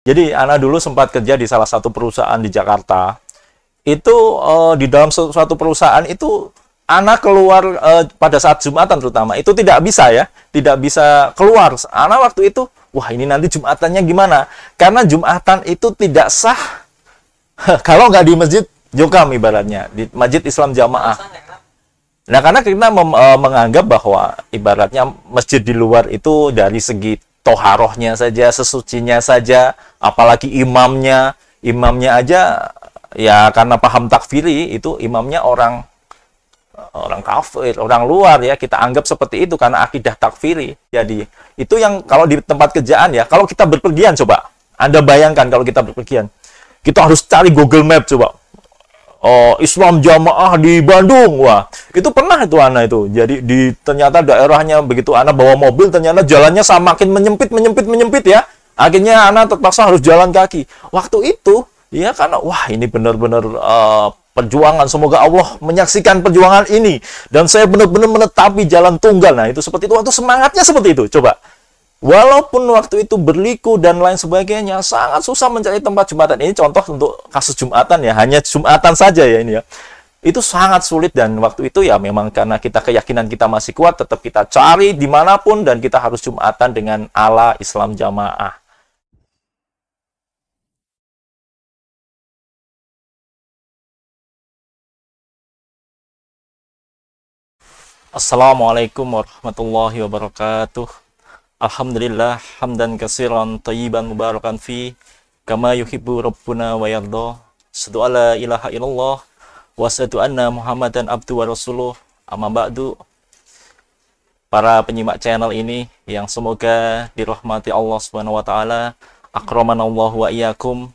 Jadi Ana dulu sempat kerja di salah satu perusahaan di Jakarta. Itu di dalam suatu perusahaan itu Ana keluar pada saat Jumatan terutama itu tidak bisa ya, tidak bisa keluar. Ana waktu itu, wah ini nanti Jumatannya gimana? Karena Jumatan itu tidak sah kalau nggak di masjid Jokam ibaratnya, di Masjid Islam Jamaah. Nah, karena kita menganggap bahwa ibaratnya masjid di luar itu dari segi toharohnya saja, sesucinya saja, apalagi imamnya aja ya karena paham takfiri itu imamnya orang kafir, orang luar ya, kita anggap seperti itu karena akidah takfiri. Jadi, itu yang kalau di tempat kerjaan ya, kalau kita berpergian coba, Anda bayangkan kalau kita berpergian, kita harus cari Google Map coba. Oh, Islam Jamaah di Bandung. Wah, itu pernah itu Ana itu. Jadi ternyata daerahnya begitu Ana bawa mobil ternyata jalannya semakin menyempit ya. Akhirnya Ana terpaksa harus jalan kaki. Waktu itu ya karena wah ini benar-benar perjuangan, semoga Allah menyaksikan perjuangan ini dan saya benar-benar menetapi jalan tunggal. Nah, itu seperti itu waktu semangatnya seperti itu. Coba. Walaupun waktu itu berliku dan lain sebagainya, sangat susah mencari tempat Jumatan. Ini contoh untuk kasus Jumatan ya, hanya Jumatan saja ya ini ya. Itu sangat sulit dan waktu itu ya memang karena kita keyakinan kita masih kuat, tetap kita cari dimanapun dan kita harus Jumatan dengan ala Islam Jamaah. Assalamualaikum warahmatullahi wabarakatuh. Alhamdulillah hamdan katsiran thayyiban mubarakan fi kama yuhibbu rabbuna wa yardha. Asyhadu alla ilaha illallah wa asyhadu anna Muhammadan abdu wa rasuluh. Amma ba'du. Para penyimak channel ini yang semoga dirahmati Allah Subhanahu wa taala, akramanallahu wa iyyakum.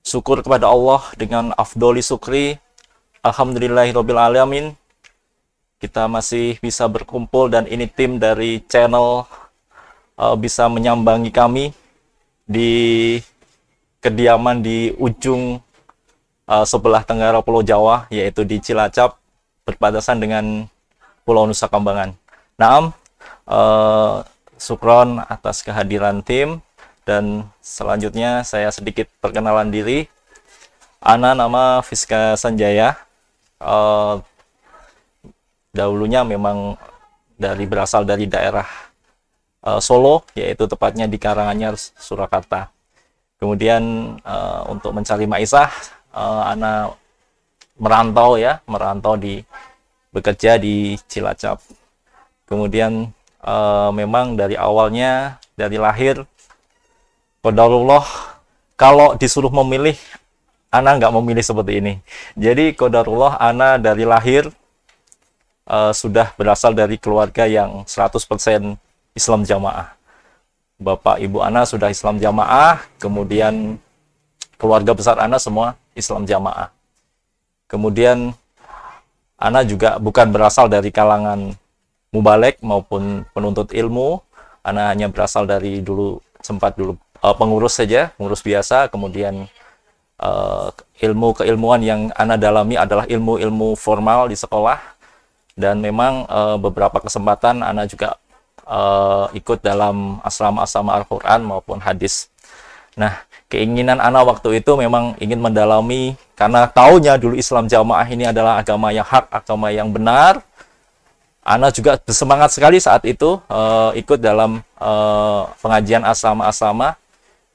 Syukur kepada Allah dengan afdholi syukri. Alhamdulillahirabbil alamin. Kita masih bisa berkumpul dan ini tim dari channel bisa menyambangi kami di kediaman di ujung sebelah tenggara Pulau Jawa, yaitu di Cilacap, berbatasan dengan Pulau Nusa Kambangan. Naam, syukron atas kehadiran tim, dan selanjutnya saya sedikit perkenalan diri. Ana nama Fiska Sanjaya. Dahulunya memang berasal dari daerah Solo, yaitu tepatnya di Karanganyar, Surakarta. Kemudian untuk mencari maisah, Ana merantau bekerja di Cilacap. Kemudian memang dari awalnya, dari lahir, qadarullah, kalau disuruh memilih, Ana nggak memilih seperti ini. Jadi qadarullah, Ana dari lahir sudah berasal dari keluarga yang 100% Islam Jamaah. Bapak Ibu Ana sudah Islam Jamaah, kemudian keluarga besar Ana semua Islam Jamaah. Kemudian Ana juga bukan berasal dari kalangan mubalek maupun penuntut ilmu. Ana hanya berasal dari sempat dulu pengurus saja, pengurus biasa. Kemudian keilmuan yang Ana dalami adalah ilmu-ilmu formal di sekolah. Dan memang beberapa kesempatan Ana juga ikut dalam asrama-asrama Al-Quran maupun hadis. Nah, keinginan Ana waktu itu memang ingin mendalami, karena taunya dulu Islam Jamaah ini adalah agama yang hak, agama yang benar. Ana juga bersemangat sekali saat itu ikut dalam pengajian asrama-asrama,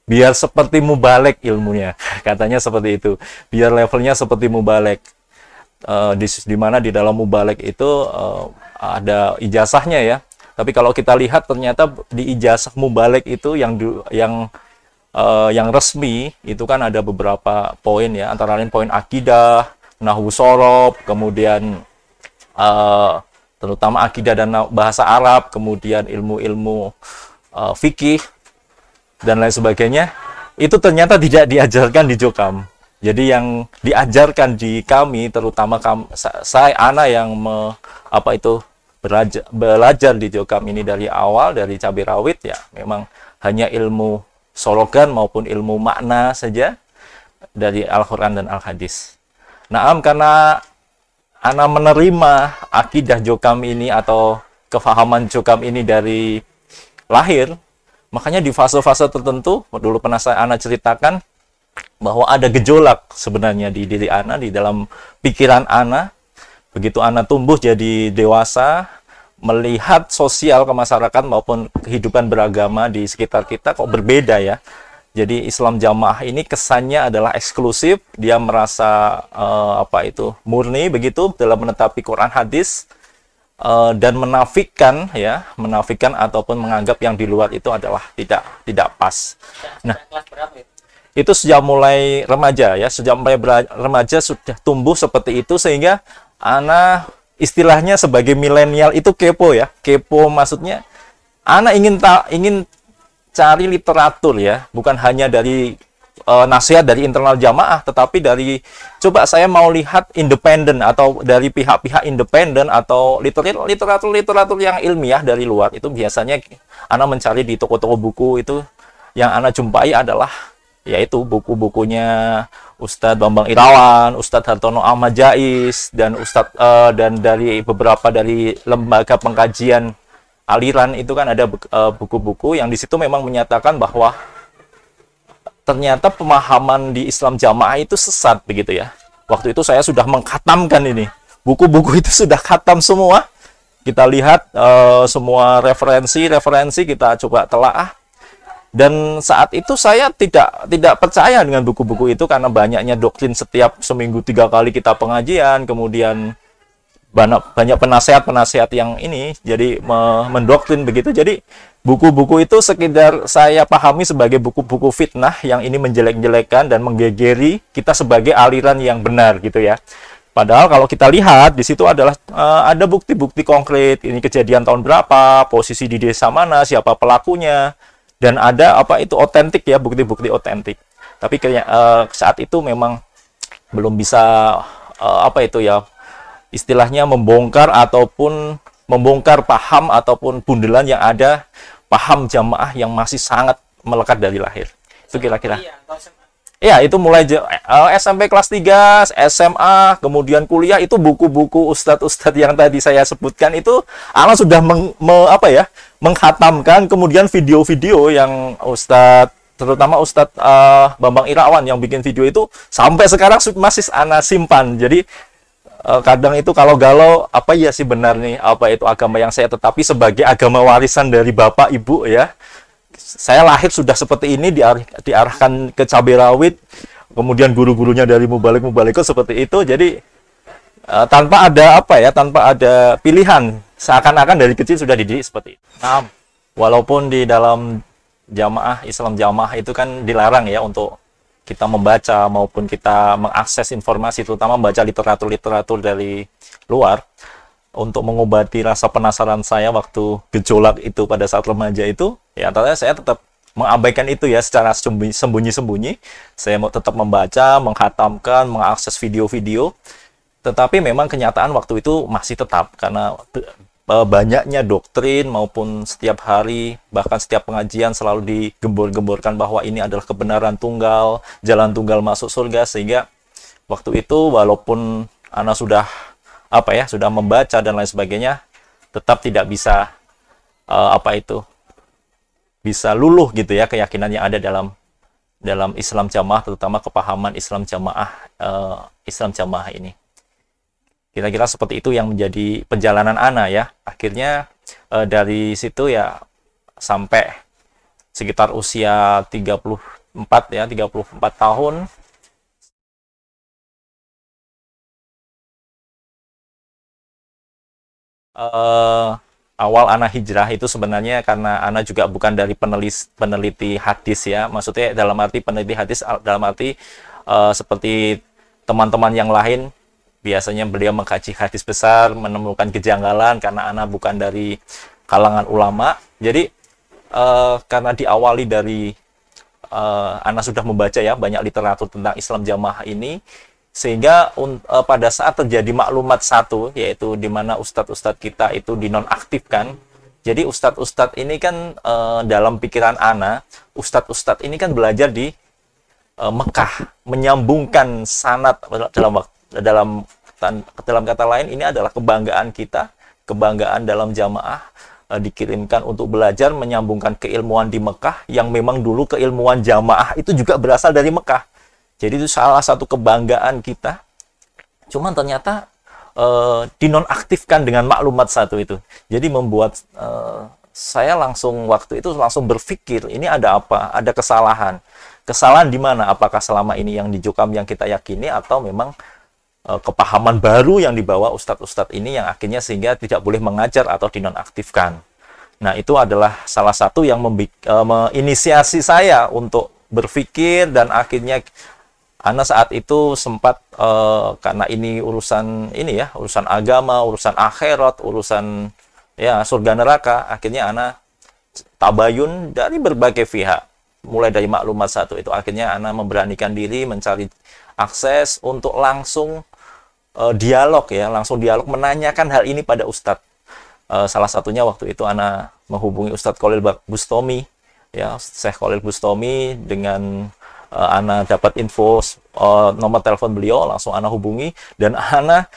biar seperti mubalek ilmunya, katanya seperti itu, biar levelnya seperti mubalek. Di mana di dalam mubalek itu ada ijazahnya ya. Tapi kalau kita lihat ternyata di ijazah mubalek itu yang resmi itu kan ada beberapa poin ya, antara lain poin akidah, nahwu shorof, kemudian terutama akidah dan bahasa Arab, kemudian ilmu-ilmu fikih dan lain sebagainya. Itu ternyata tidak diajarkan di Jokam. Jadi yang diajarkan di kami, terutama Ana yang belajar di Jokam ini dari awal, dari cabai rawit ya, memang hanya ilmu sorogan maupun ilmu makna saja dari Al-Quran dan Al-Hadis. Naam, karena Ana menerima akidah Jokam ini atau kefahaman Jokam ini dari lahir, Makanya di fase-fase tertentu, dulu pernah Ana ceritakan bahwa ada gejolak sebenarnya di diri Ana, di dalam pikiran Ana. Begitu Ana tumbuh jadi dewasa, melihat sosial kemasyarakatan maupun kehidupan beragama di sekitar kita kok berbeda ya. Jadi Islam jamaah ini kesannya adalah eksklusif, dia merasa murni begitu dalam menetapi Quran hadis, dan menafikan ataupun menganggap yang di luar itu adalah tidak pas. Nah, itu sejak mulai remaja ya, sejak mulai remaja sudah tumbuh seperti itu, sehingga Ana istilahnya sebagai milenial itu kepo ya. Kepo maksudnya Ana ingin cari literatur ya, bukan hanya dari nasihat dari internal jamaah, tetapi dari coba saya mau lihat independen atau dari pihak-pihak independen atau literatur yang ilmiah dari luar. Itu biasanya Ana mencari di toko-toko buku. Itu yang Ana jumpai adalah yaitu buku-bukunya Ustadz Bambang Irawan, Ustadz Hartono Ahmad Jais, dan dan dari beberapa dari lembaga pengkajian aliran itu kan ada buku-buku yang di situ memang menyatakan bahwa ternyata pemahaman di Islam jamaah itu sesat begitu ya. Waktu itu saya sudah mengkhatamkan ini. Buku-buku itu sudah khatam semua. Kita lihat semua referensi kita coba telaah. Dan saat itu saya tidak percaya dengan buku-buku itu karena banyaknya doktrin, setiap seminggu 3 kali kita pengajian, kemudian banyak penasehat yang ini jadi mendoktrin begitu. Jadi buku-buku itu sekedar saya pahami sebagai buku-buku fitnah yang ini menjelek-jelekan dan menggegeri kita sebagai aliran yang benar gitu ya. Padahal kalau kita lihat di situ adalah ada bukti-bukti konkret, ini kejadian tahun berapa, posisi di desa mana, siapa pelakunya, dan ada otentik ya, bukti-bukti otentik. Tapi saat itu memang belum bisa istilahnya membongkar paham ataupun bundelan yang ada, paham jamaah yang masih sangat melekat dari lahir. Itu kira-kira. Ya, itu mulai SMP kelas 3, SMA, kemudian kuliah, itu buku-buku ustadz-ustadz yang tadi saya sebutkan itu Ana sudah menghatamkan, kemudian video-video yang terutama Ustadz Bambang Irawan yang bikin video itu sampai sekarang masih Ana simpan. Jadi kadang itu kalau galau, apa ya sih benar nih, apa itu agama yang saya tetapi sebagai agama warisan dari bapak ibu ya. Saya lahir sudah seperti ini, diarahkan ke cabai rawit, kemudian guru-gurunya dari mubalik-mubalikut seperti itu. Jadi tanpa ada pilihan, seakan-akan dari kecil sudah dididik seperti itu. Nah, walaupun di dalam jamaah, Islam jamaah itu kan dilarang ya untuk kita membaca maupun kita mengakses informasi, terutama membaca literatur dari luar. Untuk mengobati rasa penasaran saya waktu gejolak itu pada saat remaja itu, ya antara saya tetap mengabaikan itu ya secara sembunyi-sembunyi. Saya mau tetap membaca, menghatamkan, mengakses video-video. Tetapi memang kenyataan waktu itu masih tetap, karena banyaknya doktrin maupun setiap hari, bahkan setiap pengajian selalu digembor-gemborkan bahwa ini adalah kebenaran tunggal, jalan tunggal masuk surga. Sehingga waktu itu walaupun Ana sudah membaca dan lain sebagainya, tetap tidak bisa bisa luluh gitu ya keyakinan yang ada dalam Islam jamaah, terutama kepahaman Islam jamaah ini. Kira-kira seperti itu yang menjadi perjalanan Ana ya. Akhirnya dari situ ya sampai sekitar usia 34 tahun. Awal Ana hijrah itu sebenarnya karena Ana juga bukan dari peneliti hadis ya, maksudnya dalam arti peneliti hadis dalam arti seperti teman-teman yang lain, biasanya beliau mengkaji hadis besar, menemukan kejanggalan, karena Ana bukan dari kalangan ulama. Jadi karena diawali dari Ana sudah membaca ya banyak literatur tentang Islam jamaah ini, sehingga pada saat terjadi maklumat satu, yaitu di mana ustadz-ustadz kita itu dinonaktifkan. Jadi ustadz-ustadz ini kan dalam pikiran Ana, ustadz-ustadz ini kan belajar di Mekah, menyambungkan sanad dalam kata lain ini adalah kebanggaan kita, kebanggaan dalam jamaah. dikirimkan untuk belajar menyambungkan keilmuan di Mekah, yang memang dulu keilmuan jamaah itu juga berasal dari Mekah. Jadi itu salah satu kebanggaan kita. Cuman ternyata dinonaktifkan dengan maklumat satu itu. Jadi membuat saya waktu itu langsung berpikir, ini ada apa? Ada kesalahan. Kesalahan di mana? Apakah selama ini yang di Jukam yang kita yakini, atau memang kepahaman baru yang dibawa ustadz-ustadz ini yang akhirnya sehingga tidak boleh mengajar atau dinonaktifkan. Nah, itu adalah salah satu yang menginisiasi saya untuk berpikir, dan akhirnya Ana saat itu sempat karena ini urusan agama, urusan akhirat, urusan ya surga neraka, akhirnya Ana tabayun dari berbagai pihak. Mulai dari maklumat satu itu, akhirnya Ana memberanikan diri mencari akses untuk langsung dialog, menanyakan hal ini pada Ustadz. Salah satunya waktu itu Ana menghubungi Ustadz Khalil Bustami, ya, Syekh Khalil Bustami, dengan Ana dapat info nomor telepon beliau, langsung Ana hubungi, dan Ana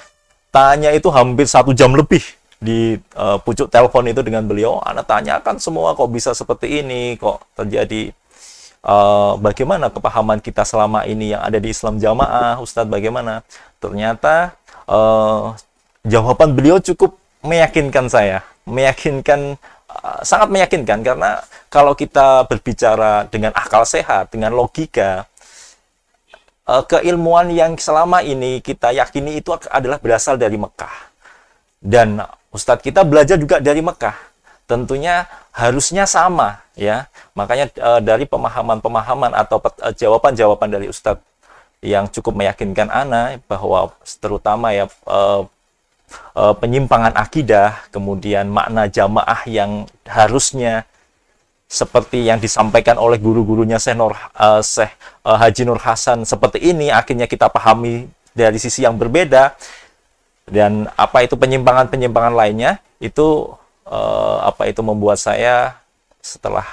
tanya itu hampir 1 jam lebih di pucuk telepon itu dengan beliau. Ana tanyakan semua, kok bisa seperti ini, kok terjadi, bagaimana kepahaman kita selama ini yang ada di Islam Jamaah, Ustadz, bagaimana? Ternyata jawaban beliau cukup meyakinkan saya, sangat meyakinkan, karena kalau kita berbicara dengan akal sehat, dengan logika, keilmuan yang selama ini kita yakini itu adalah berasal dari Mekah, dan Ustadz kita belajar juga dari Mekah, tentunya harusnya sama, ya. Makanya dari pemahaman atau jawaban-jawaban dari Ustadz yang cukup meyakinkan Ana, bahwa terutama ya penyimpangan akidah, kemudian makna jamaah yang harusnya seperti yang disampaikan oleh guru-gurunya Syekh Haji Nur Hasan seperti ini, akhirnya kita pahami dari sisi yang berbeda, dan apa itu penyimpangan-penyimpangan lainnya itu membuat saya setelah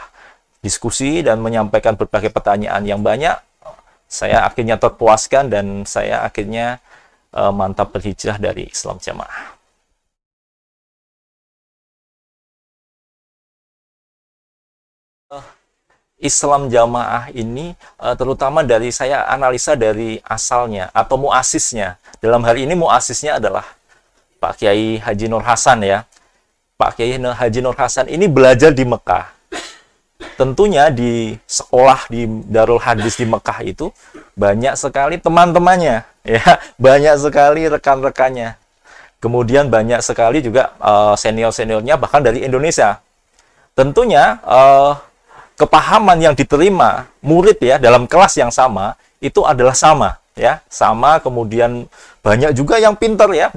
diskusi dan menyampaikan berbagai pertanyaan yang banyak, saya akhirnya terpuaskan, dan saya akhirnya mantap berhijrah dari Islam Jamaah. Islam Jamaah ini terutama dari saya analisa dari asalnya atau muasisnya. Dalam hal ini muasisnya adalah Pak Kiai Haji Nur Hasan, ya. Pak Kiai Haji Nur Hasan ini belajar di Mekah. Tentunya di sekolah di Darul Hadis di Mekah itu banyak sekali teman-temannya, ya, banyak sekali rekan-rekannya. Kemudian banyak sekali juga senior-seniornya, bahkan dari Indonesia. Tentunya kepahaman yang diterima murid, ya, dalam kelas yang sama itu adalah sama, ya, sama. Kemudian banyak juga yang pintar, ya,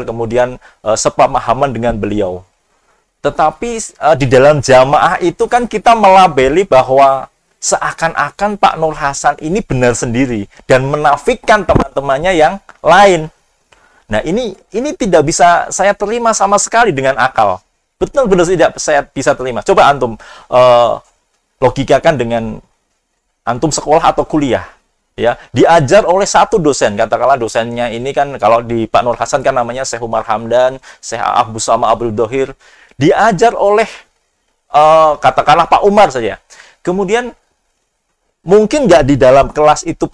kemudian sepemahaman dengan beliau. Tetapi di dalam jamaah itu kan kita melabeli bahwa seakan-akan Pak Nur Hasan ini benar sendiri dan menafikan teman-temannya yang lain. Nah, ini tidak bisa saya terima sama sekali dengan akal. Betul-betul tidak saya bisa terima. Coba antum logikakan dengan antum sekolah atau kuliah, ya, diajar oleh satu dosen, katakanlah dosennya ini kan, kalau di Pak Nur Hasan kan namanya Syekh Umar Hamdan, Syekh Abu Sama Abdul Dohir, diajar oleh katakanlah Pak Umar saja. Kemudian mungkin nggak di dalam kelas itu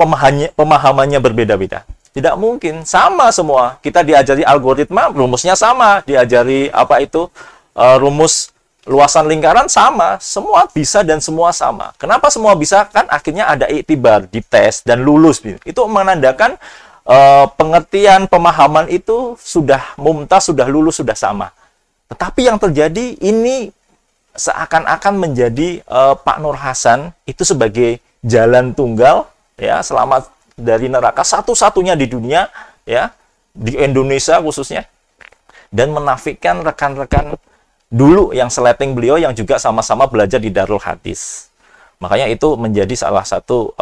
pemahamannya berbeda-beda? Tidak mungkin, sama semua. Kita diajari algoritma, rumusnya sama. Diajari rumus luasan lingkaran sama. Semua bisa dan semua sama. Kenapa semua bisa? Kan akhirnya ada iktibar, dites dan lulus. Itu menandakan pengertian, pemahaman itu sudah mumtaz, sudah lulus, sudah sama. Tetapi yang terjadi ini seakan-akan menjadi Pak Nur Hasan itu sebagai jalan tunggal, ya, selamat dari neraka satu-satunya di dunia, ya, di Indonesia khususnya, dan menafikan rekan-rekan dulu yang seleting beliau yang juga sama-sama belajar di Darul Hadis. Makanya itu menjadi salah satu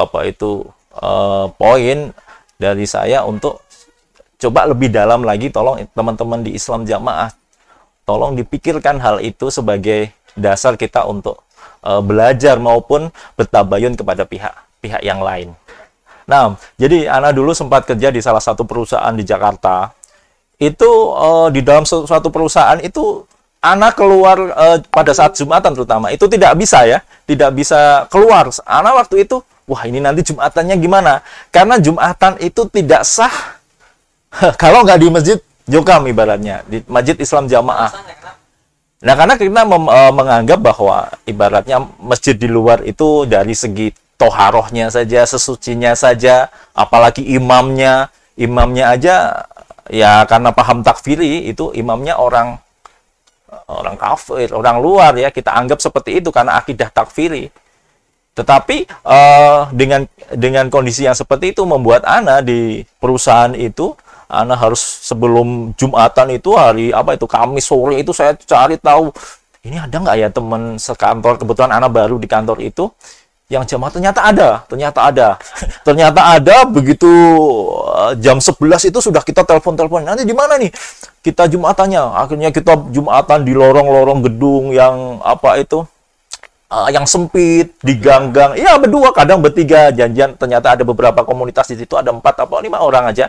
poin dari saya untuk coba lebih dalam lagi. Tolong teman-teman di Islam Jamaah, tolong dipikirkan hal itu sebagai dasar kita untuk belajar maupun bertabayun kepada pihak yang lain. Nah, jadi Ana dulu sempat kerja di salah satu perusahaan di Jakarta. Itu di dalam suatu perusahaan itu anak keluar pada saat Jumatan terutama itu tidak bisa ya, tidak bisa keluar. Anak waktu itu, wah ini nanti Jumatannya gimana? Karena Jumatan itu tidak sah kalau nggak di masjid Jokam ibaratnya, di masjid Islam Jamaah. Nah, karena kita menganggap bahwa ibaratnya masjid di luar itu dari segi toharohnya saja, sesucinya saja, apalagi imamnya aja ya karena paham takfiri itu imamnya orang kafir, orang luar ya, kita anggap seperti itu karena akidah takfiri. Tetapi dengan kondisi yang seperti itu membuat Ana di perusahaan itu, Ana harus sebelum Jumatan itu hari apa itu Kamis sore itu saya cari tahu ini ada nggak ya teman sekantor, kebetulan Ana baru di kantor itu yang jamaah, ternyata ada ternyata ada. Begitu jam 11 itu sudah kita telepon nanti di mana nih kita Jumatannya. Akhirnya kita Jumatan di lorong-lorong gedung yang apa itu yang sempit, di gang-gang ya, berdua kadang bertiga janjian. Ternyata ada beberapa komunitas di situ, ada 4 atau 5 orang aja.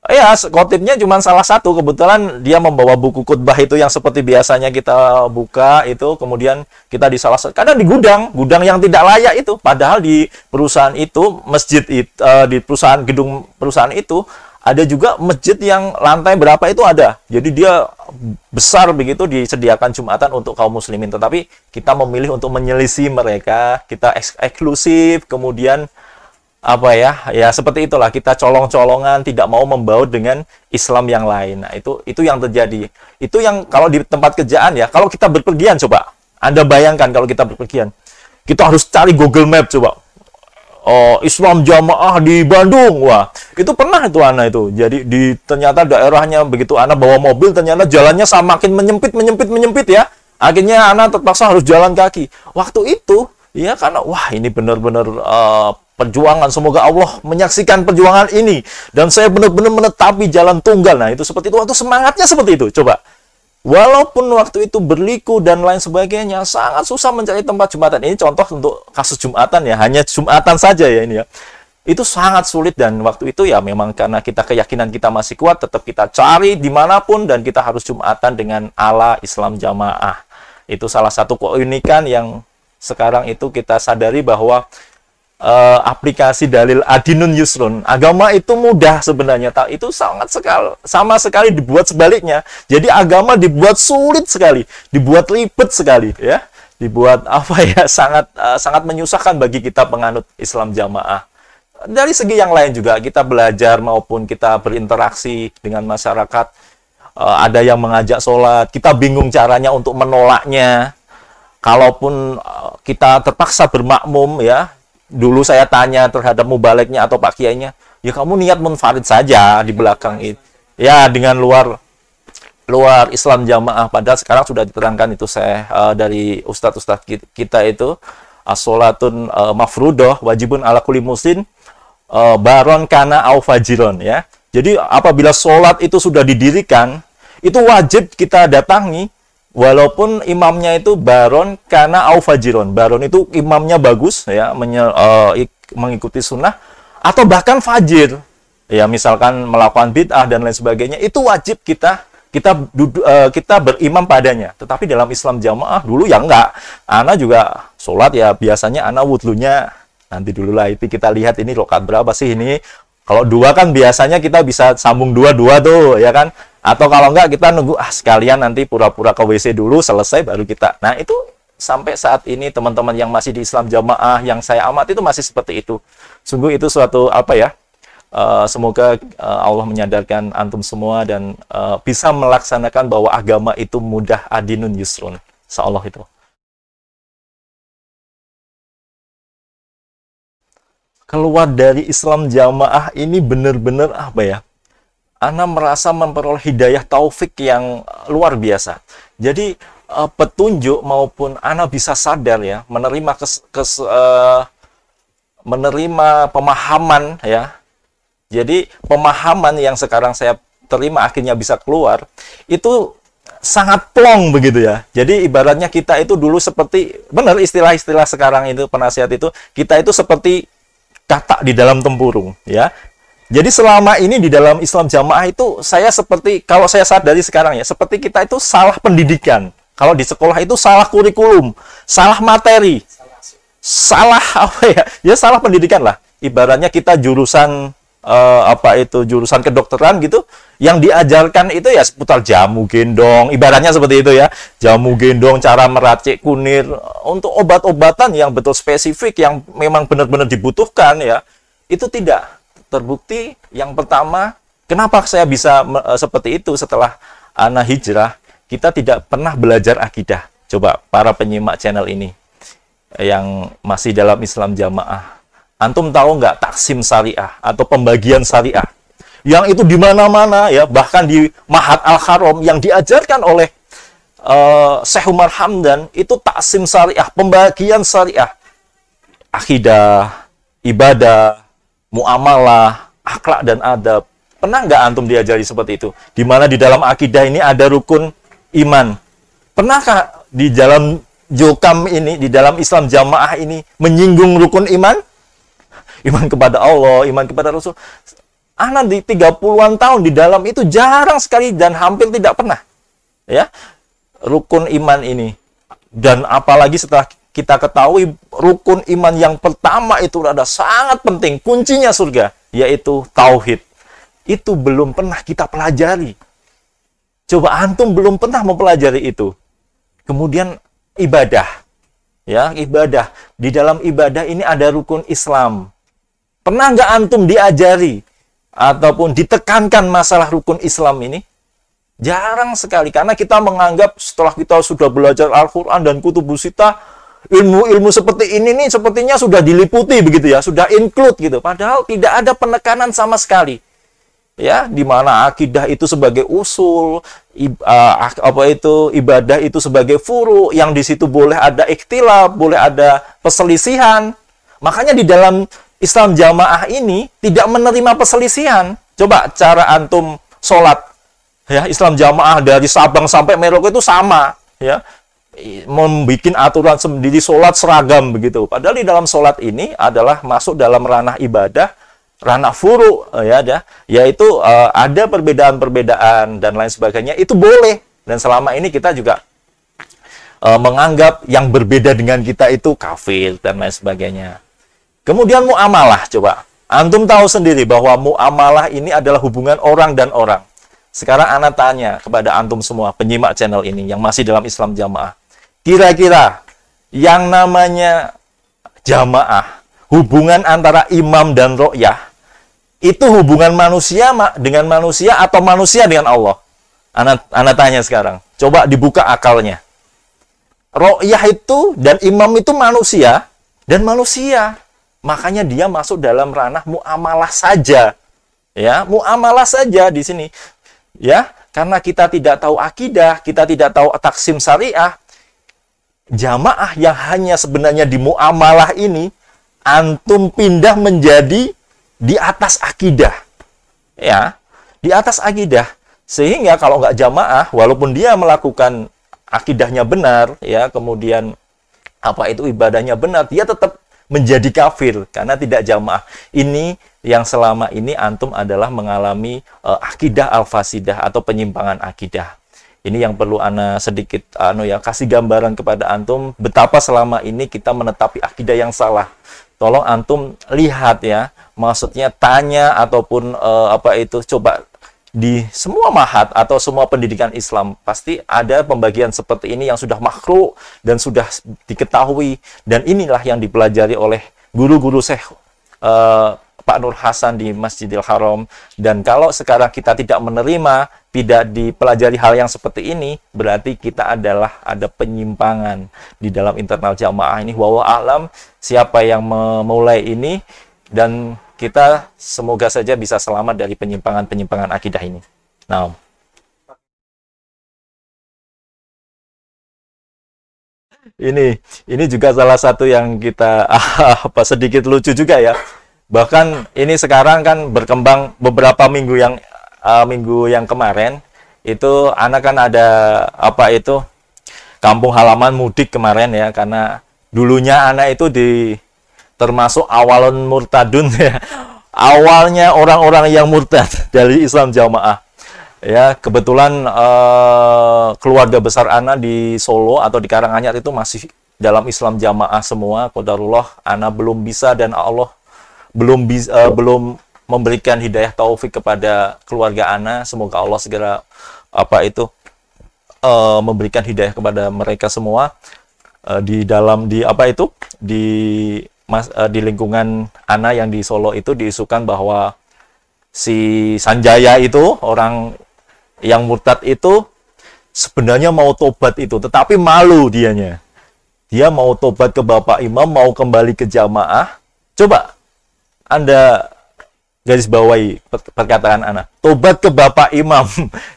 Ya, khotibnya cuma salah satu. Kebetulan dia membawa buku khutbah itu yang seperti biasanya kita buka itu. Kemudian kita di salah satu, kadang di gudang yang tidak layak itu. Padahal di perusahaan itu, masjid itu, di gedung perusahaan itu, ada juga masjid yang lantai berapa itu ada. Jadi dia besar begitu, disediakan Jumatan untuk kaum muslimin. Tetapi kita memilih untuk menyelisih mereka. Kita eksklusif, kemudian apa ya seperti itulah, kita colong-colongan, tidak mau membaur dengan Islam yang lain. Nah, itu yang terjadi. Itu yang kalau di tempat kerjaan ya, kalau kita berpergian, coba Anda bayangkan kalau kita berpergian, kita harus cari Google Map coba. Oh, Islam Jamaah di Bandung. Wah, itu pernah itu Ana itu. Jadi ternyata daerahnya begitu Ana bawa mobil, ternyata jalannya semakin menyempit ya. Akhirnya Ana terpaksa harus jalan kaki. Waktu itu ya karena wah ini benar-benar perjuangan, semoga Allah menyaksikan perjuangan ini dan saya benar-benar menetapi jalan tunggal. Nah, itu seperti itu, waktu semangatnya seperti itu. Coba, walaupun waktu itu berliku dan lain sebagainya, sangat susah mencari tempat Jumatan. Ini contoh untuk kasus Jumatan ya, hanya Jumatan saja ya ini ya. Itu sangat sulit, dan waktu itu ya memang karena kita keyakinan kita masih kuat, tetap kita cari dimanapun dan kita harus Jumatan dengan ala Islam Jamaah. Itu salah satu keunikan yang sekarang itu kita sadari bahwa aplikasi dalil adinun yusrun, agama itu mudah sebenarnya. Itu sama sekali dibuat sebaliknya. Jadi agama dibuat sulit sekali, dibuat ribet sekali ya, dibuat apa ya, sangat menyusahkan bagi kita penganut Islam Jamaah. Dari segi yang lain juga kita belajar maupun kita berinteraksi dengan masyarakat, ada yang mengajak sholat, kita bingung caranya untuk menolaknya. Kalaupun kita terpaksa bermakmum ya, dulu saya tanya terhadap mubaliknya atau Pak Kiainya, ya kamu niat munfarid saja di belakang itu. Ya dengan luar Islam Jamaah. Padahal sekarang sudah diterangkan itu saya dari ustadz-ustadz kita itu, as-sholatun mafrudoh wajibun ala kulli muslim baron kana au fajiron ya. Jadi apabila sholat itu sudah didirikan, itu wajib kita datangi. Walaupun imamnya itu baron karena au fajiron. Baron itu imamnya bagus ya, mengikuti sunnah, atau bahkan fajir. Ya, misalkan melakukan bid'ah dan lain sebagainya, itu wajib kita berimam padanya. Tetapi dalam Islam Jamaah dulu ya enggak. Ana juga sholat ya biasanya ana wudhunya nanti dulu lah, itu kita lihat ini rakaat berapa sih ini. Kalau 2 kan biasanya kita bisa sambung 2 tuh ya kan. Atau kalau enggak kita nunggu sekalian nanti pura-pura ke WC dulu selesai baru kita. Nah, itu sampai saat ini teman-teman yang masih di Islam Jamaah yang saya amati itu masih seperti itu. Sungguh itu suatu apa ya? Semoga Allah menyadarkan antum semua dan bisa melaksanakan bahwa agama itu mudah, adinun yusrun. Insyaallah itu. Keluar dari Islam Jamaah ini benar-benar apa ya? Ana merasa memperoleh hidayah taufik yang luar biasa. Jadi petunjuk maupun Ana bisa sadar ya, menerima pemahaman ya. Jadi pemahaman yang sekarang saya terima akhirnya bisa keluar, itu sangat plong begitu ya. Jadi ibaratnya kita itu dulu seperti, benar istilah-istilah sekarang itu penasihat itu, kita itu seperti katak di dalam tempurung ya. Jadi selama ini di dalam Islam Jamaah itu saya seperti, kalau saya sadari sekarang ya, seperti kita itu salah pendidikan. Kalau di sekolah itu salah kurikulum, salah materi, salah apa ya? Ya salah pendidikan lah. Ibaratnya kita jurusan jurusan kedokteran gitu, yang diajarkan itu ya seputar jamu gendong, ibaratnya seperti itu ya. Jamu gendong, cara meracik kunir, untuk obat-obatan yang betul spesifik yang memang benar-benar dibutuhkan ya. Itu tidak terbukti. Yang pertama, kenapa saya bisa seperti itu setelah ana hijrah, kita tidak pernah belajar akidah. Coba para penyimak channel ini yang masih dalam Islam Jamaah, antum tahu nggak taksim syariah atau pembagian syariah? Yang itu di mana-mana ya, bahkan di Ma'had Al-Haram yang diajarkan oleh Syekh Umar Hamdan, itu taksim syariah, pembagian syariah, akidah, ibadah, muamalah, akhlak dan adab. Pernah nggak antum diajari seperti itu? Di mana di dalam akidah ini ada rukun iman. Pernahkah di dalam Jokam ini, di dalam Islam Jamaah ini menyinggung rukun iman? Iman kepada Allah, iman kepada Rasul. Anak di 30-an tahun di dalam itu jarang sekali dan hampir tidak pernah. Ya, rukun iman ini. Dan apalagi setelah kita ketahui rukun iman yang pertama itu ada sangat penting, kuncinya surga, yaitu tauhid. Itu belum pernah kita pelajari. Coba antum belum pernah mempelajari itu. Kemudian ibadah. Ya, ibadah. Di dalam ibadah ini ada rukun Islam. Pernah nggak antum diajari ataupun ditekankan masalah rukun Islam ini? Jarang sekali, karena kita menganggap setelah kita sudah belajar Al-Quran dan Kutubus Sittah, ilmu-ilmu seperti ini nih sepertinya sudah diliputi begitu ya, sudah include gitu. Padahal tidak ada penekanan sama sekali. Ya, di mana akidah itu sebagai usul, ibadah itu sebagai furu, yang di situ boleh ada ikhtilaf, boleh ada perselisihan. Makanya di dalam Islam Jamaah ini tidak menerima perselisihan. Coba cara antum sholat, ya, Islam Jamaah dari Sabang sampai Merauke itu sama, ya, membuat aturan sendiri, sholat seragam begitu. Padahal di dalam sholat ini adalah masuk dalam ranah ibadah, ranah furu, ya, yaitu ada perbedaan-perbedaan dan lain sebagainya. Itu boleh. Dan selama ini kita juga menganggap yang berbeda dengan kita itu kafir dan lain sebagainya. Kemudian muamalah, coba. Antum tahu sendiri bahwa muamalah ini adalah hubungan orang dan orang. Sekarang ana tanya kepada antum semua, penyimak channel ini yang masih dalam Islam Jamaah. Kira-kira yang namanya jamaah, hubungan antara imam dan ro'yah, itu hubungan manusia dengan manusia atau manusia dengan Allah? Ana tanya sekarang. Coba dibuka akalnya. Ro'yah itu dan imam itu manusia dan manusia. Makanya dia masuk dalam ranah muamalah saja. Ya, muamalah saja di sini. Ya, karena kita tidak tahu akidah, kita tidak tahu taksim syariah, jamaah yang hanya sebenarnya di muamalah ini, antum pindah menjadi di atas akidah. Ya, di atas akidah. Sehingga kalau nggak jamaah, walaupun dia melakukan akidahnya benar, ya, kemudian ibadahnya benar, dia tetap menjadi kafir karena tidak jamaah. Ini yang selama ini antum adalah mengalami akidah al-fasidah atau penyimpangan akidah. Ini yang perlu ana sedikit kasih gambaran kepada antum betapa selama ini kita menetapi akidah yang salah. Tolong antum lihat ya, maksudnya tanya ataupun coba di semua mahat atau semua pendidikan Islam pasti ada pembagian seperti ini yang sudah makruh dan sudah diketahui, dan inilah yang dipelajari oleh guru-guru Syekh Pak Nur Hasan di Masjidil Haram. Dan kalau sekarang kita tidak menerima, tidak dipelajari hal yang seperti ini, berarti kita adalah ada penyimpangan di dalam internal jamaah ini. Wallahu a'lam siapa yang memulai ini, dan kita semoga saja bisa selamat dari penyimpangan-penyimpangan akidah ini. Nah, ini juga salah satu yang kita sedikit lucu juga ya. Bahkan ini sekarang kan berkembang beberapa minggu yang kemarin itu anak kan ada kampung halaman mudik kemarin ya, karena dulunya anak itu termasuk awalun murtadun ya. awalnya orang-orang yang murtad dari Islam Jamaah. Ya, kebetulan keluarga besar Ana di Solo atau di Karanganyar itu masih dalam Islam Jamaah semua. Qadarullah, Ana belum bisa dan Allah belum memberikan hidayah taufik kepada keluarga Ana. Semoga Allah segera memberikan hidayah kepada mereka semua. Di lingkungan Ana yang di Solo itu diisukan bahwa si Sanjaya itu, orang yang murtad itu, sebenarnya mau tobat itu, tetapi malu dianya. Dia mau tobat ke Bapak Imam, mau kembali ke jamaah. Coba Anda garis bawahi perkataan Ana. Tobat ke Bapak Imam.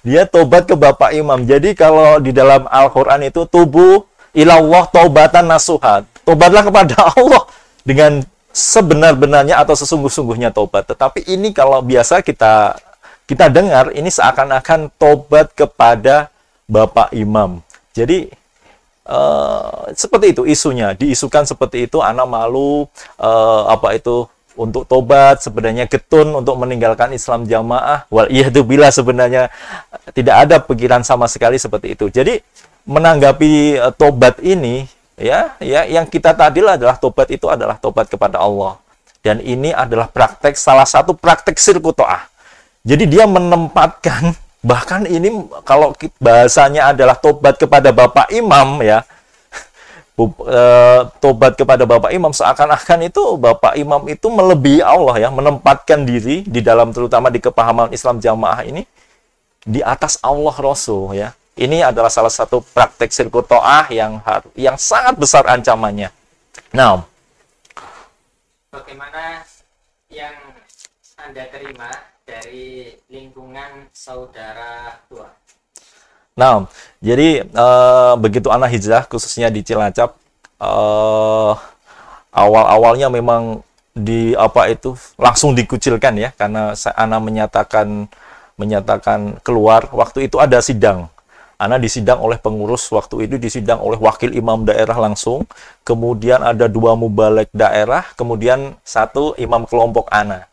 Dia tobat ke Bapak Imam. Jadi kalau di dalam Al-Quran itu, tubu ilallah taubatan nasuhat. Tobatlah kepada Allah dengan sebenar-benarnya atau sesungguh-sungguhnya tobat. Tetapi ini kalau biasa kita dengar, ini seakan-akan tobat kepada Bapak Imam. Jadi seperti itu isunya, diisukan seperti itu. Ana malu untuk tobat, sebenarnya getun untuk meninggalkan Islam Jamaah. Wal iyadzubillah, sebenarnya tidak ada pikiran sama sekali seperti itu. Jadi menanggapi tobat ini, ya yang kita tadil adalah tobat itu adalah tobat kepada Allah. Dan ini adalah salah satu praktek sirku ta'ah. Jadi dia menempatkan, bahkan ini kalau bahasanya adalah tobat kepada Bapak Imam, ya, tobat kepada Bapak Imam, seakan-akan itu Bapak Imam itu melebihi Allah, ya, menempatkan diri di dalam, terutama di kepahaman Islam Jamaah ini, di atas Allah Rasul, ya. Ini adalah salah satu praktek sirku ta'ah yang sangat besar ancamannya. Nah, bagaimana yang Anda terima dari lingkungan saudara tua? Nah, jadi begitu Ana hijrah, khususnya di Cilacap, awal-awalnya memang langsung dikucilkan, ya, karena Ana menyatakan keluar. Waktu itu ada sidang. Ana disidang oleh pengurus, waktu itu disidang oleh wakil imam daerah langsung, kemudian ada 2 mubalek daerah, kemudian 1 imam kelompok Ana.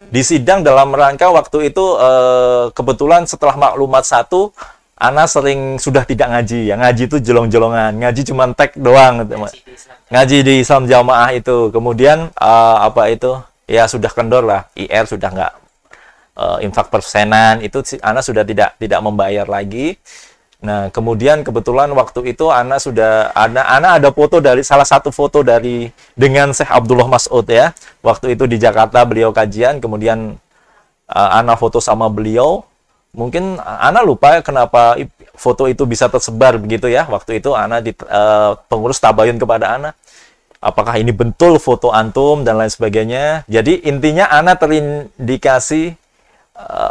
Disidang dalam rangka waktu itu kebetulan setelah maklumat 1, Ana sudah tidak ngaji. Yang ngaji itu jolong-jolongan, ngaji cuma tek doang, ngaji di Islam Jamaah itu. Kemudian ya sudah kendor lah, IR sudah nggak infak persenan, itu Ana sudah tidak membayar lagi. Nah, kemudian kebetulan waktu itu Ana ada foto dari salah satu foto dengan Syekh Abdullah Mas'ud, ya. Waktu itu di Jakarta beliau kajian, kemudian Ana foto sama beliau. Mungkin Ana lupa kenapa foto itu bisa tersebar begitu, ya. Waktu itu Ana pengurus tabayun kepada Ana, apakah ini betul foto antum dan lain sebagainya. Jadi intinya Ana terindikasi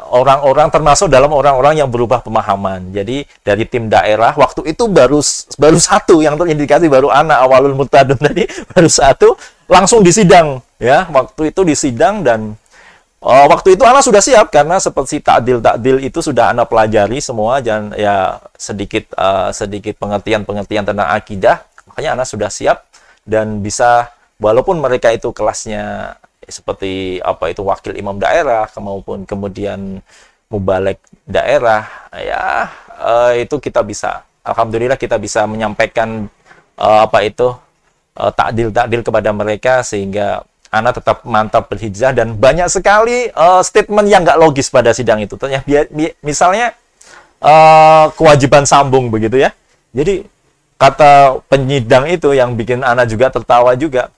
orang-orang, termasuk dalam orang-orang yang berubah pemahaman. Jadi dari tim daerah waktu itu baru 1 yang terindikasi, baru Ana awalul murtadun tadi, baru 1 langsung disidang, ya. Waktu itu disidang dan waktu itu Ana sudah siap, karena seperti takdil itu sudah Ana pelajari semua, dan ya sedikit pengertian tentang akidah. Makanya Ana sudah siap dan bisa, walaupun mereka itu kelasnya seperti wakil imam daerah maupun kemudian mubalek daerah, ya, itu kita bisa, alhamdulillah kita bisa menyampaikan takdil kepada mereka, sehingga Ana tetap mantap berhijrah. Dan banyak sekali statement yang nggak logis pada sidang itu. Misalnya kewajiban sambung begitu, ya. Jadi kata penyidang itu yang bikin Ana juga tertawa juga.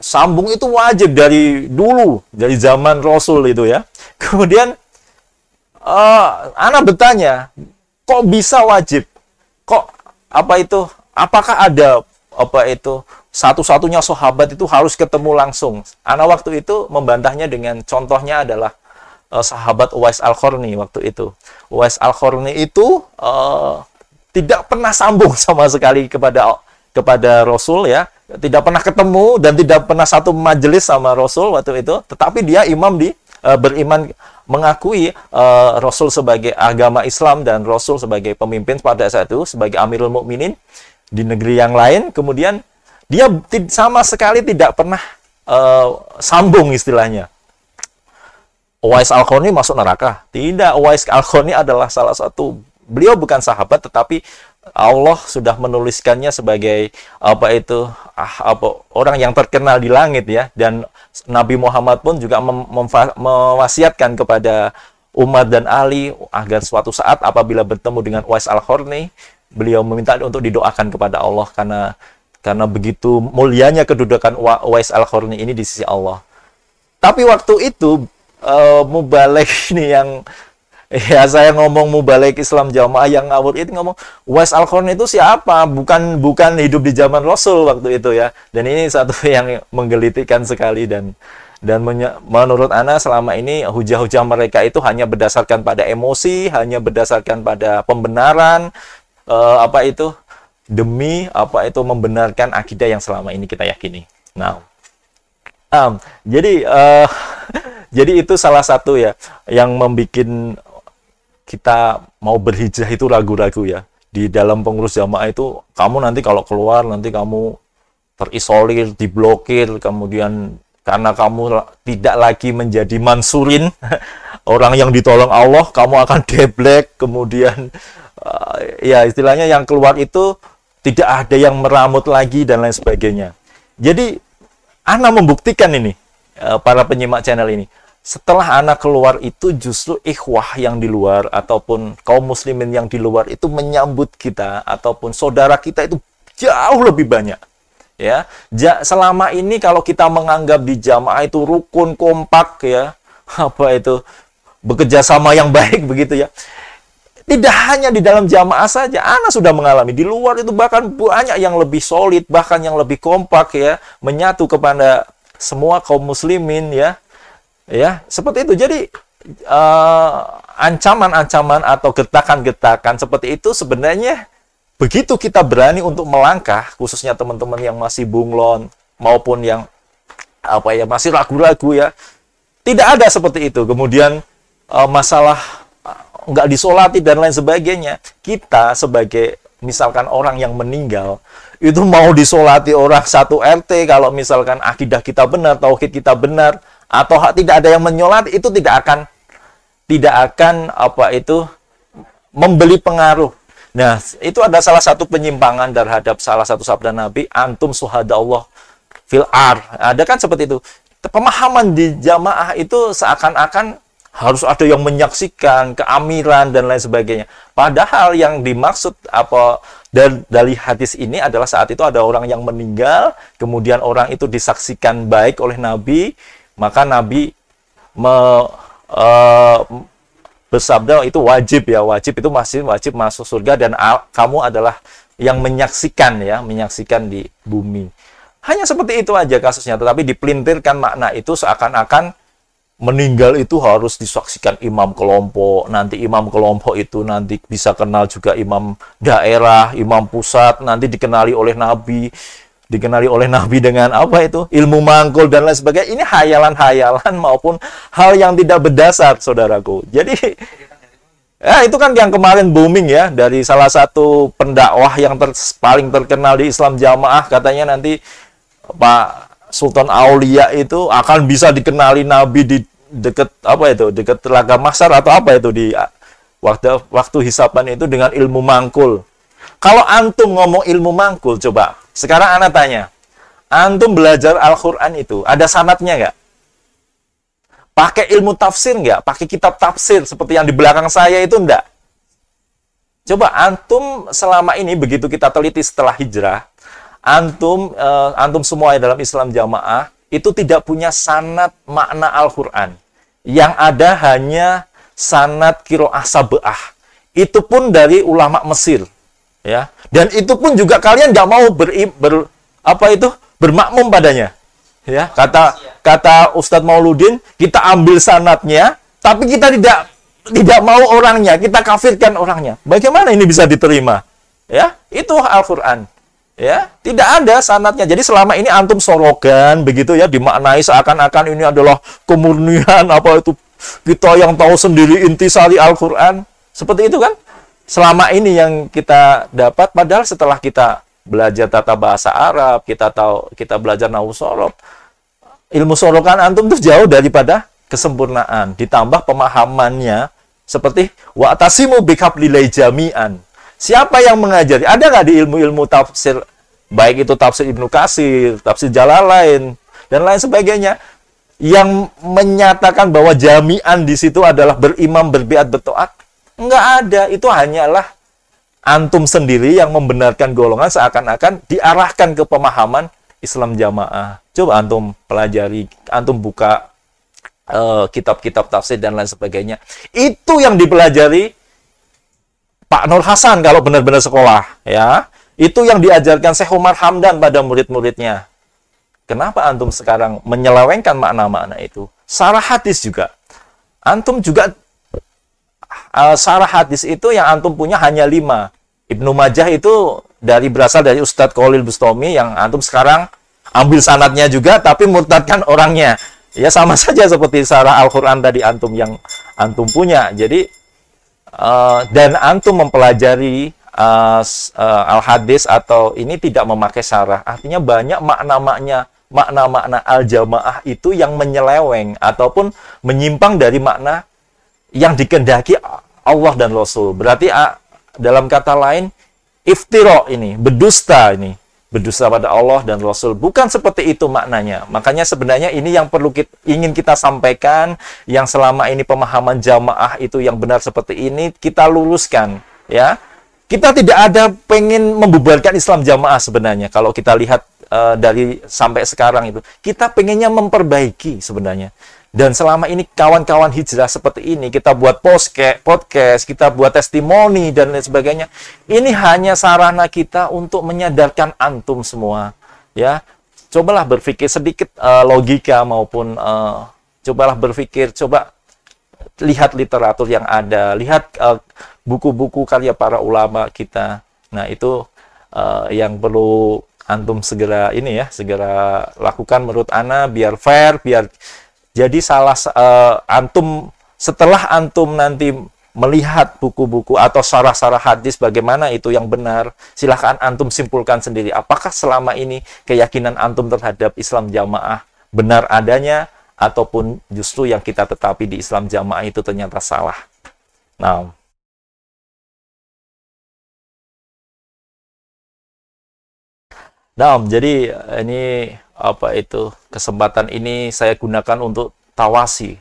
Sambung itu wajib dari dulu, dari zaman Rasul itu, ya. Kemudian Ana bertanya, kok bisa wajib? Kok apakah ada satu-satunya sahabat itu harus ketemu langsung? Ana waktu itu membantahnya dengan contohnya adalah sahabat Uwais Al-Qarni waktu itu. Uwais Al-Qarni itu tidak pernah sambung sama sekali kepada Rasul, ya. Tidak pernah ketemu dan tidak pernah satu majelis sama Rasul waktu itu, tetapi dia beriman, mengakui Rasul sebagai agama Islam dan Rasul sebagai pemimpin pada saat itu, sebagai Amirul Mukminin di negeri yang lain. Kemudian dia sama sekali tidak pernah sambung istilahnya. Uwais Al-Qarni masuk neraka? Tidak, Uwais Al-Qarni adalah salah satu, beliau bukan sahabat, tetapi Allah sudah menuliskannya sebagai orang yang terkenal di langit ya. Dan Nabi Muhammad pun juga mewasiatkan kepada Umar dan Ali agar suatu saat apabila bertemu dengan Uwais Al-Qarni, beliau meminta untuk didoakan kepada Allah karena begitu mulianya kedudukan Uwais Al-Qarni ini di sisi Allah. Tapi waktu itu Mubalik ini yang ya saya ngomong Mubalik Islam Jamaah yang ngawur itu ngomong Uwais Al-Qarni itu siapa? Bukan hidup di zaman Rasul waktu itu ya. Dan ini satu yang menggelitikan sekali dan menurut Ana selama ini hujah-hujah mereka itu hanya berdasarkan pada emosi, hanya berdasarkan pada pembenaran demi membenarkan akidah yang selama ini kita yakini. Nah, jadi itu salah satu ya yang membuat kita mau berhijrah itu ragu-ragu ya. Di dalam pengurus jamaah itu, kamu nanti kalau keluar, nanti kamu terisolir, diblokir, kemudian karena kamu tidak lagi menjadi mansurin, orang yang ditolong Allah, kamu akan deblek, kemudian ya istilahnya yang keluar itu tidak ada yang meramut lagi dan lain sebagainya. Jadi, Ana membuktikan ini, para penyimak channel ini. Setelah anak keluar itu justru ikhwah yang di luar ataupun kaum muslimin yang di luar itu menyambut kita ataupun saudara kita itu jauh lebih banyak. Ya, selama ini kalau kita menganggap di jamaah itu rukun, kompak ya, bekerja sama yang baik begitu ya. Tidak hanya di dalam jamaah saja, Ana sudah mengalami di luar itu bahkan banyak yang lebih solid, bahkan yang lebih kompak ya, menyatu kepada semua kaum muslimin ya. Ya, seperti itu. Jadi ancaman-ancaman atau getakan-getakan seperti itu sebenarnya begitu kita berani untuk melangkah, khususnya teman-teman yang masih bunglon maupun yang masih ragu-ragu ya. Tidak ada seperti itu. Kemudian masalah nggak disolati dan lain sebagainya. Kita sebagai misalkan orang yang meninggal itu mau disolati orang satu RT kalau misalkan akidah kita benar, tauhid kita benar, atau tidak ada yang menyolati, itu tidak akan membeli pengaruh. Nah, itu ada salah satu penyimpangan terhadap salah satu sabda Nabi, antum suhada Allah fil ar. Ada kan seperti itu. Pemahaman di jamaah itu seakan-akan harus ada yang menyaksikan keamiran dan lain sebagainya. Padahal yang dimaksud dari hadis ini adalah saat itu ada orang yang meninggal, kemudian orang itu disaksikan baik oleh Nabi, maka Nabi bersabda itu wajib ya, wajib itu masih wajib masuk surga dan kamu adalah yang menyaksikan di bumi. Hanya seperti itu aja kasusnya, tetapi dipelintirkan makna itu seakan-akan meninggal itu harus disaksikan imam kelompok, nanti imam kelompok itu nanti bisa kenal juga imam daerah, imam pusat, nanti dikenali oleh Nabi dengan ilmu mangkul dan lain sebagainya. Ini hayalan-hayalan maupun hal yang tidak berdasar, saudaraku. Jadi ya itu kan yang kemarin booming ya, dari salah satu pendakwah yang paling terkenal di Islam Jamaah, katanya nanti Pak Sultan Aulia itu akan bisa dikenali Nabi di dekat dekat Telaga Mahsyar atau di waktu hisaban itu dengan ilmu mangkul. Kalau antum ngomong ilmu mangkul, coba sekarang ana tanya, antum belajar Al-Quran itu ada sanadnya nggak? Pakai ilmu tafsir nggak? Pakai kitab tafsir seperti yang di belakang saya itu enggak? Coba antum selama ini begitu kita teliti setelah hijrah, antum semua dalam Islam Jamaah itu tidak punya sanad makna Al-Quran. Yang ada hanya sanad qiraah sab'ah. Itu pun dari ulama Mesir. Ya, dan itu pun juga kalian nggak mau bermakmum padanya. Ya, kata Ustadz Mauludin, kita ambil sanadnya, tapi kita tidak mau orangnya, kita kafirkan orangnya. Bagaimana ini bisa diterima? Ya, itu Al-Quran. Ya, tidak ada sanadnya. Jadi selama ini antum sorogan begitu ya, dimaknai seakan-akan ini adalah kemurnian kita yang tahu sendiri intisari Al-Quran. Seperti itu kan? Selama ini yang kita dapat, padahal setelah kita belajar tata bahasa Arab, kita belajar nahwu shorof, ilmu sorokan antum tuh jauh daripada kesempurnaan. Ditambah pemahamannya seperti wa'tasimu bihablillah jami'an. Siapa yang mengajari? Ada nggak di ilmu-ilmu tafsir, baik itu tafsir Ibnu Katsir, tafsir Jalalain, dan lain sebagainya, yang menyatakan bahwa jami'an di situ adalah berimam, berbiat, bertoat? Nggak ada. Itu hanyalah antum sendiri yang membenarkan golongan seakan-akan diarahkan ke pemahaman Islam jamaah. Coba antum pelajari, antum buka kitab-kitab tafsir dan lain sebagainya. Itu yang dipelajari Pak Nur Hasan kalau benar-benar sekolah, ya. Itu yang diajarkan Syekh Umar Hamdan pada murid-muridnya. Kenapa antum sekarang menyelewengkan makna-makna itu? Sarah hadis juga. Antum juga sarah hadis itu yang antum punya hanya 5. Ibnu Majah itu berasal dari Ustadz Khalil Bustami yang antum sekarang ambil sanadnya juga tapi murtadkan orangnya. Ya sama saja seperti sarah Al-Quran tadi antum yang antum punya. Jadi dan antum mempelajari al-hadis atau ini tidak memakai syarah. Artinya banyak makna-makna al-jamaah itu yang menyeleweng ataupun menyimpang dari makna yang dikehendaki Allah dan Rasul. Berarti dalam kata lain iftira ini, berdusta ini. Berdusta pada Allah dan Rasul. Bukan seperti itu maknanya. Makanya sebenarnya ini yang perlu ingin kita sampaikan, yang selama ini pemahaman jamaah itu yang benar seperti ini, kita luruskan. Ya, kita tidak ada pengen membubarkan Islam jamaah sebenarnya. Kalau kita lihat dari sampai sekarang itu, kita pengennya memperbaiki sebenarnya. Dan selama ini kawan-kawan hijrah seperti ini, kita buat podcast, kita buat testimoni, dan lain sebagainya. Ini hanya sarana kita untuk menyadarkan antum semua. Ya, cobalah berpikir sedikit logika maupun cobalah berpikir, coba lihat literatur yang ada, lihat buku-buku karya para ulama kita. Nah, itu yang perlu antum segera segera lakukan menurut ana biar fair, biar jadi antum setelah antum nanti melihat buku-buku atau syarah-syarah hadis bagaimana itu yang benar, silahkan antum simpulkan sendiri apakah selama ini keyakinan antum terhadap Islam jamaah benar adanya ataupun justru yang kita tetapi di Islam jamaah itu ternyata salah. Jadi ini kesempatan ini saya gunakan untuk tawasi.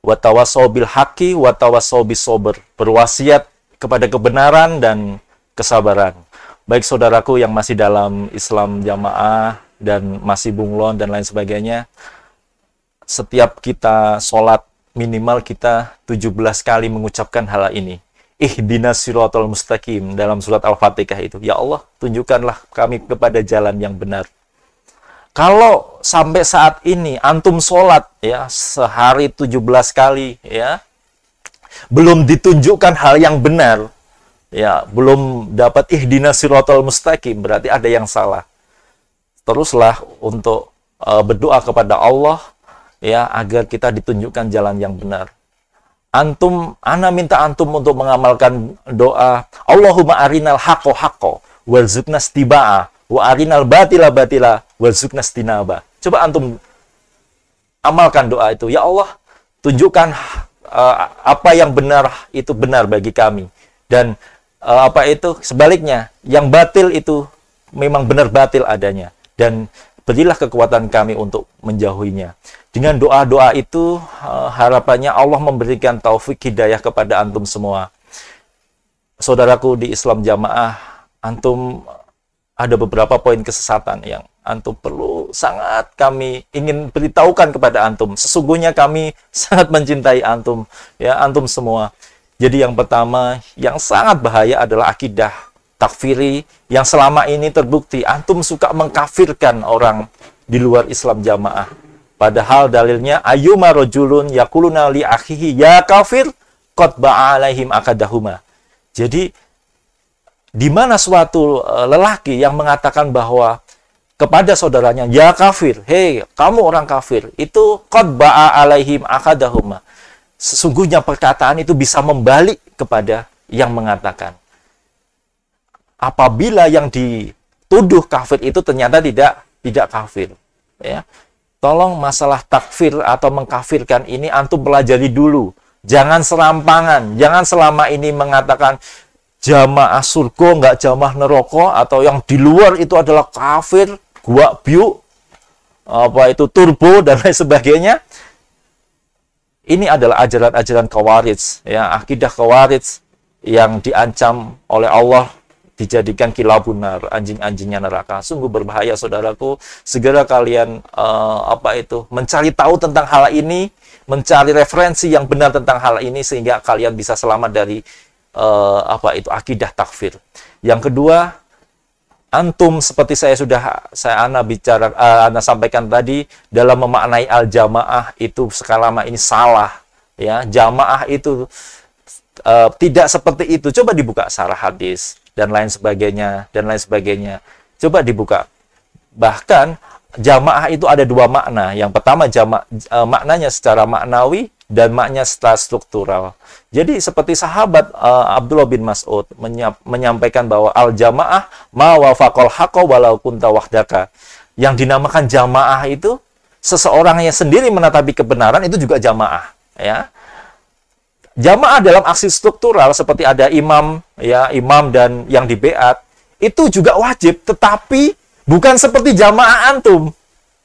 Wa tawassaw bil haqqi wa tawassaw bis sabr. Berwasiat kepada kebenaran dan kesabaran. Baik saudaraku yang masih dalam Islam jamaah dan masih bunglon dan lain sebagainya, setiap kita sholat minimal kita 17 kali mengucapkan hal ini. Ihdinas siratal mustaqim dalam surat Al-Fatihah itu. Ya Allah, tunjukkanlah kami kepada jalan yang benar. Kalau sampai saat ini antum sholat ya sehari 17 kali ya belum ditunjukkan hal yang benar, ya belum dapat ihdinas siratal mustaqim, berarti ada yang salah. Teruslah untuk berdoa kepada Allah ya agar kita ditunjukkan jalan yang benar. Ana minta antum untuk mengamalkan doa Allahumma arinal haqqo haqqo warzuqna istibaa wa arinal batila batila warzuqna istinaba. Coba antum amalkan doa itu. Ya Allah, tunjukkan apa yang benar itu benar bagi kami, dan sebaliknya yang batil itu memang benar batil adanya, dan berilah kekuatan kami untuk menjauhinya. Dengan doa-doa itu, harapannya Allah memberikan taufik hidayah kepada antum semua. Saudaraku di Islam jamaah, antum ada beberapa poin kesesatan yang antum perlu sangat kami ingin beritahukan kepada antum. Sesungguhnya kami sangat mencintai antum, ya antum semua. Jadi yang pertama, yang sangat bahaya adalah akidah takfiri yang selama ini terbukti antum suka mengkafirkan orang di luar Islam jamaah. Padahal dalilnya ayyuma rajulun yaquluna li akhihi ya kafir qad ba'a alaihim akadahuma. Jadi di mana suatu lelaki yang mengatakan bahwa kepada saudaranya ya kafir, hei kamu orang kafir, itu qad ba'a alaihim akadahuma. Sesungguhnya perkataan itu bisa membalik kepada yang mengatakan. Apabila yang dituduh kafir itu ternyata tidak kafir, ya. tolong masalah takfir atau mengkafirkan ini antum pelajari dulu. Jangan serampangan, jangan selama ini mengatakan jamaah surga nggak jamaah neraka, atau yang di luar itu adalah kafir, gua biu, apa itu turbo dan lain sebagainya. Ini adalah ajaran-ajaran Khawarij, ya, akidah Khawarij yang diancam oleh Allah dijadikan kilabun nar, anjing-anjingnya neraka. Sungguh berbahaya, saudaraku. Segera kalian mencari tahu tentang hal ini, mencari referensi yang benar tentang hal ini sehingga kalian bisa selamat dari akidah takfir. Yang kedua, antum seperti ana sampaikan tadi dalam memaknai al-jamaah itu sekalama ini salah, ya. Jamaah itu tidak seperti itu. Coba dibuka sarah hadis dan lain sebagainya, dan lain sebagainya. Coba dibuka. Bahkan jamaah itu ada dua makna. Yang pertama maknanya secara maknawi dan maknanya secara struktural. Jadi seperti sahabat Abdullah bin Mas'ud menyampaikan bahwa al-jamaah ma wafaqal haqqa walau kunta wahdaka. Yang dinamakan jamaah itu seseorang yang sendiri menatapi kebenaran itu juga jamaah, ya. Jamaah dalam aksi struktural seperti ada imam, ya, imam dan yang di beat itu juga wajib, tetapi bukan seperti jamaah antum.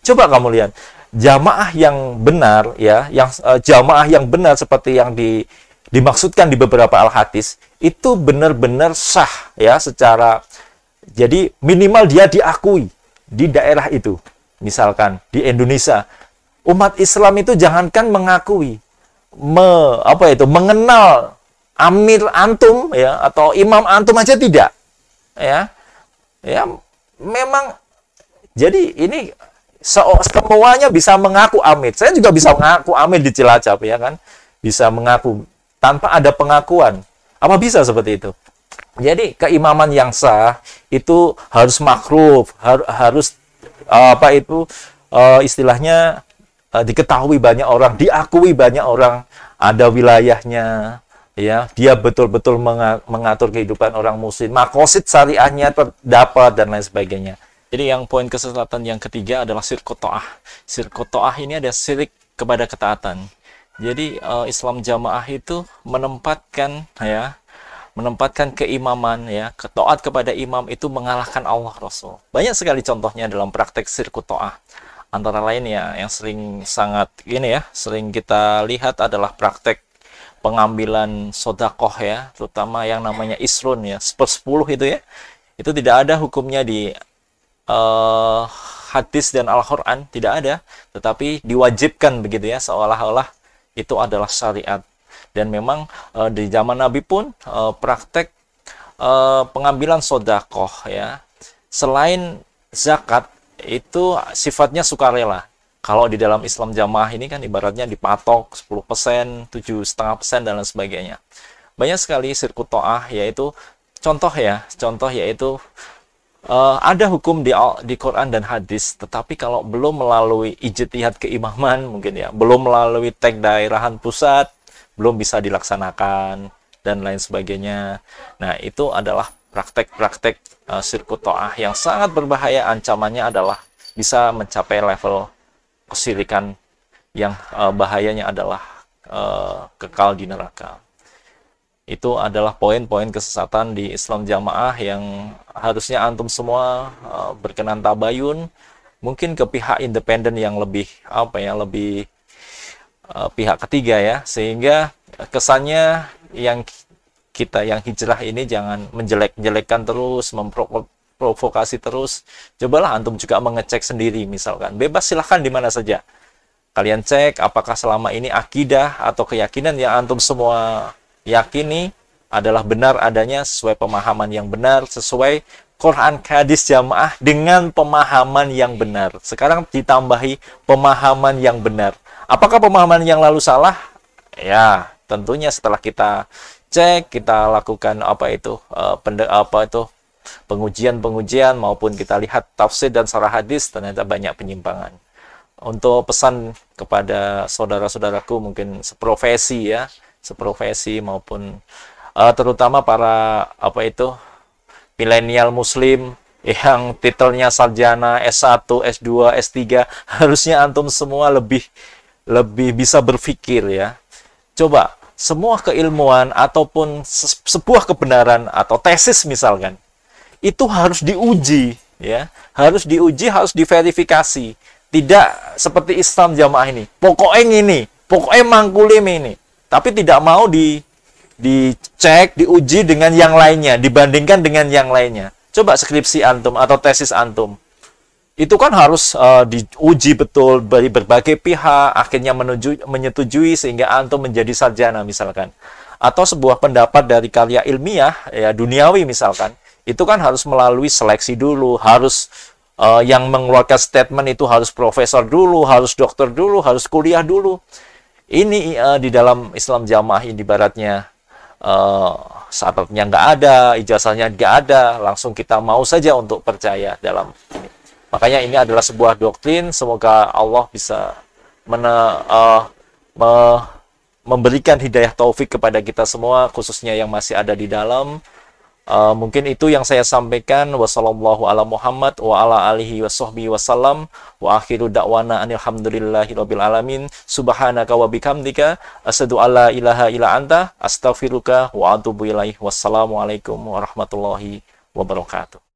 Coba kamu lihat jamaah yang benar, ya, yang jamaah yang benar seperti yang dimaksudkan di beberapa al-hadis itu benar-benar sah, ya, secara, jadi minimal dia diakui di daerah itu. Misalkan di Indonesia, umat Islam itu jangankan mengakui, mengenal amir antum, ya, atau imam antum aja tidak, ya. Ya, memang jadi ini semuanya bisa mengaku amir. Saya juga bisa mengaku amir di Cilacap, ya kan? Bisa mengaku tanpa ada pengakuan. Apa bisa seperti itu? Jadi keimaman yang sah itu harus makruf, harus istilahnya diketahui banyak orang, diakui banyak orang, ada wilayahnya, ya, dia betul-betul mengatur kehidupan orang muslim, makosid syariahnya terdapat dan lain sebagainya. Jadi yang poin kesesatan yang ketiga adalah syirkut ta'ah. Syirkut ta'ah ini ada syirik kepada ketaatan. Jadi Islam jamaah itu menempatkan keimaman, ya, taat kepada imam itu mengalahkan Allah Rasul. Banyak sekali contohnya dalam praktek syirkut ta'ah. Antara lain, ya, yang sering kita lihat adalah praktek pengambilan sodakoh, ya, terutama yang namanya isrun, ya, 1/10 itu, ya. Itu tidak ada hukumnya di hadis dan Al-Quran, tidak ada, tetapi diwajibkan begitu, ya, seolah-olah itu adalah syariat. Dan memang di zaman Nabi pun praktek pengambilan sodakoh, ya, selain zakat itu sifatnya sukarela. Kalau di dalam Islam jamaah ini kan ibaratnya dipatok 10%, 7,5% dan lain sebagainya. Banyak sekali syirkut ta'ah, yaitu contoh yaitu ada hukum di Quran dan hadis, tetapi kalau belum melalui ijtihad keimaman mungkin, ya, belum melalui tek daerahan pusat, belum bisa dilaksanakan dan lain sebagainya. Nah, itu adalah praktek-praktek syirkut ta'ah yang sangat berbahaya. Ancamannya adalah bisa mencapai level kesyirikan yang bahayanya adalah kekal di neraka. Itu adalah poin-poin kesesatan di Islam jamaah yang harusnya antum semua berkenan tabayun, mungkin ke pihak independen yang lebih pihak ketiga, ya, sehingga kesannya yang hijrah ini jangan menjelek-jelekkan terus, memprovokasi terus. Cobalah antum juga mengecek sendiri, misalkan bebas, silahkan di mana saja kalian cek apakah selama ini akidah atau keyakinan yang antum semua yakini adalah benar adanya, sesuai pemahaman yang benar, sesuai Quran hadis jamaah dengan pemahaman yang benar. Sekarang ditambahi pemahaman yang benar. Apakah pemahaman yang lalu salah? Ya, tentunya setelah kita cek, kita lakukan pengujian maupun kita lihat tafsir dan sarah hadis, ternyata banyak penyimpangan. Untuk pesan kepada saudara-saudaraku mungkin seprofesi, ya, seprofesi maupun terutama para milenial muslim, yang titelnya sarjana S1, S2, S3, harusnya antum semua lebih bisa berpikir ya. Coba semua keilmuan ataupun sebuah kebenaran atau tesis misalkan, itu harus diuji ya, harus diuji, harus diverifikasi. Tidak seperti Islam jamaah ini, pokoknya mangkulim ini, tapi tidak mau dicek, diuji dengan yang lainnya, dibandingkan dengan yang lainnya. Coba skripsi antum atau tesis antum, itu kan harus diuji betul dari berbagai pihak, akhirnya menyetujui sehingga antum menjadi sarjana misalkan. Atau sebuah pendapat dari karya ilmiah ya duniawi misalkan, itu kan harus melalui seleksi dulu, harus yang mengeluarkan statement itu harus profesor dulu, harus dokter dulu, harus kuliah dulu. Ini di dalam Islam jamaah ini ibaratnya syaratnya nggak ada, ijazahnya nggak ada, langsung kita mau saja untuk percaya dalam ini. Makanya ini adalah sebuah doktrin, semoga Allah bisa memberikan hidayah taufik kepada kita semua, khususnya yang masih ada di dalam. Mungkin itu yang saya sampaikan. Wassallallahu ala Muhammad wa ala alihi washabbihi wasallam. Wa akhiru da'wana alhamdulillahirabbil alamin. Subhanaka wa bihamdika asyhadu alla ilaha illa anta astaghfiruka wa atubu ilaih. Wassalamualaikum warahmatullahi wabarakatuh.